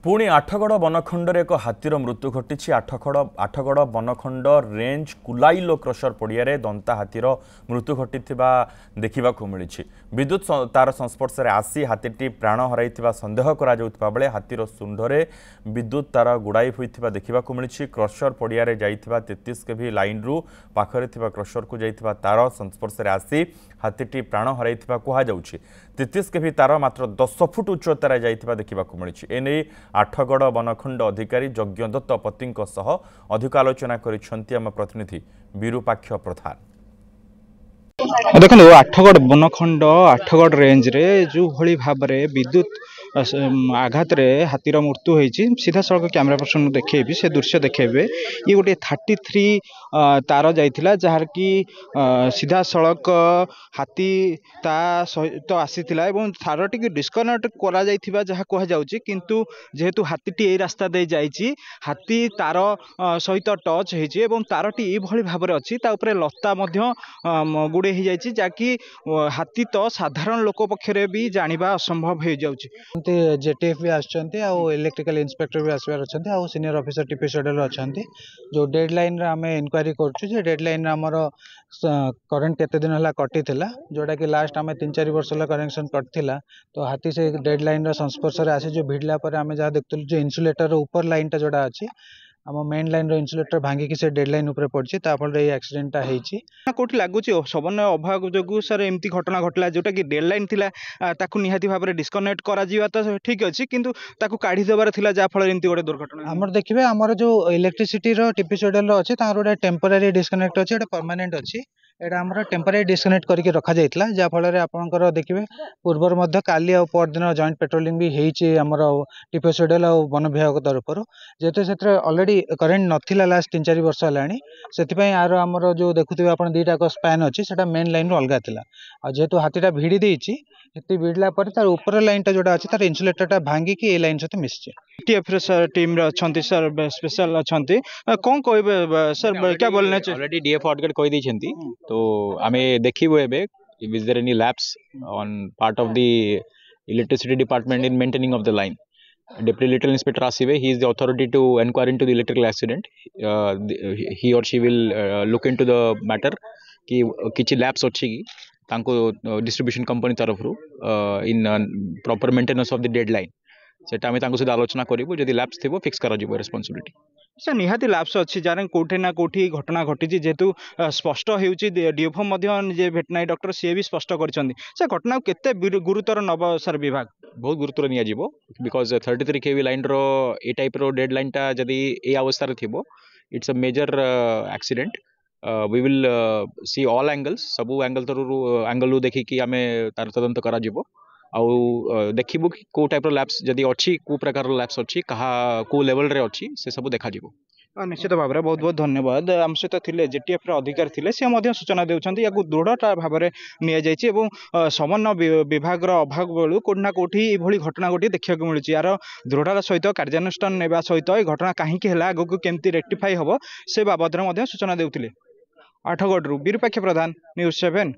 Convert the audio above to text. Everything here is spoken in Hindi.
पुणी आठगड़ बनखंड एक हाथीर मृत्यु घटी। आठगड़ बनखंड रेंज कुलाइलो क्रशर पड़िया दंता हाथीर मृत्यु घटी देखा मिली। विद्युत तार संस्पर्श में आसी हाथी प्राण हर सन्देह कर हाथीर शुंडे विद्युत तार गुड़ाई होता देखा मिली। क्रशर पड़िया 33 केवी लाइन रु पाखरे क्रशर को जाइथिबा तार संस्पर्श में आसी हाथी प्राण हर कहुच्छी। 33 केवी तार मात्र 10 फुट उच्चतार जाइथिबा देखा मिली। एने आठगड़ बनखंड अधिकारी यज्ञ दत्त पति अधिक आलोचना करिसेंती आम प्रतिनिधि विरूपाक्ष प्रधान। देखो आठगड़ बनखंड आठगड़ रेंज रे जो भली भाव में विद्युत आघात रे हाथीर मृत्यु होती सीधा सड़क कैमेरा पर्सन देखेबी से दृश्य देखेबे। ये गोटे 33 तार जाइथिला जार की सीधा सड़क हाथी ता सहित आसीथिला एवं तार टी डिस्कनेक्ट करा जाइथिबा जहा कहा जाउची, किंतु जेहेतु हाथी ए रास्ता दे जाइची हाथी तार सहित टच होइची एवं तारटी ए भली भाव में अछि ता ऊपर लता मध्य गुड़े हो जाइए जहाँकि हाथी तो साधारण लोक पक्षरे भी जानिबा असंभव हो जाउची। जेटीएफ भी आछंती आ इलेक्ट्रिकल इंस्पेक्टर भी आसबार अच्छा आ सीनियर ऑफिसर टीपीसीएल अच्छा जो डेडलाइन रे आमे इंक्वायरी करछु जे डेडलाइन हमर करंट केते दिन हला कटी थिला जोटा कि लास्ट आमे 3-4 वर्ष हला कनेक्शन कटथिला तो हाथी से डेडलाइन रा संस्पर्श रे आसे जो भिडला पर आमे जहा देखथुल जो इन्सुलेटर ऊपर लाइन टा जोड़ा अछि आम मेन लाइन रो इन्सुलेटर भांगिकी से डेडलाइन ऊपर पड़छि ताफल रे एक्सीडेंट टा हेछि। कोठी लागुची समन्वय अभाव जोगु सर एमती घटना घटला जोटा कि डेडलाइन थिला ताकू निहाती भाव में डिस्कनेक्ट करा जीवा तो ठीक अछि, किंतु ताकू काढी देबार थिला जा फल एमती गोटे दुर्घटना हमर देखिबे हमर जो इलेक्ट्रिसिटी रो टीपीसीएल रो अछि तार गोटे टेम्पररी डिस्कनेक्ट अछि एटा परमानेंट अछि एटा हमर टेम्पररी डिस्कनेक्ट करके रखा जाइतला जा फल रे आपनकर देखिबे पूर्वर मध्य काली आ पर दिन जॉइंट पेट्रोलिंग भी हेछि हमर टीपीसीएल आ वन विभाग तरफ जेते सेत्र ऑलरेडी करेंट नथिला लास्ट 3-4 वर्ष हलानी सेतिपई आरो हमर जो देखुथिबे आपण दुईटा को स्पैन अछि सेटा मेन लाइन रो अलगा थिला आ जेतु हाथीटा भिड़ी देछि हेती भिड़ला पर तार ऊपर लाइन टा जोडा अछि तार इन्सुलेटर टा भांगी कि ए लाइन सते मिसछि। टीएफ सर टीम रे अछंती सर स्पेशल अछंती कोन कहबे सर क्या बोलने छ ऑलरेडी डीएफ ऑर्डर कहि दै छंती तो आमे देखिबो एबे is there any lapse on part of the electricity department in maintaining of the line. Deputy Electrical Inspector Asive, he is the authority to inquire into the electrical accident. He or she will look into the matter कि किछि लैप्स अछि तांको डिस्ट्रीब्यूशन कंपनी तरफ रो in proper maintenance of the deadline सेटा आमे तांको से आलोचना करिवो जदि लैप्स थिबो फिक्स करा जिवो रिस्पांसिबिलिटी। सर निहाती लैप्स अछि जारे कोठे ना कोठी घटना घटी जेतु स्पष्ट हेउची डीएफओ मध्य जे भेटनाई डॉक्टर से भी स्पष्ट करछंदी से घटना केते गुरुतर नब सर विभाग बहुत गुरुतर निया जीवो बिकॉज 33 केवी लाइन रो ए टाइप रो डेडलाइन टा जदि ए अवस्था रे थिबो it's a major accident. We will see all angles सबु एंगल एंगल देखि कि आमे तार तदंत करा जीवो आउ देखिबो कि को टाइप रो लैप्स जदि अछि को प्रकार रो लैप्स अछि कहा को लेवल रे अछि से सब देखा जीवो। निश्चित भाव में बहुत बहुत धन्यवाद आम सहित थे जेटीएफ अधिकारी थे सी सूचना देउछंती या दृढ़ता भाव में नि समन्वय विभाग अभाव बेलू कोठि ना कोठी एभली घटना गोटे देखा मिलूँ यार दृढ़तार सहित कार्यानुष्ठान नेबा सहित घटना कहीं आगक केमती रेक्टिफाई हम से बाबद सूचना देउथिले। आठगढ़ विरूपाक्ष प्रधान, न्यूज़ 7।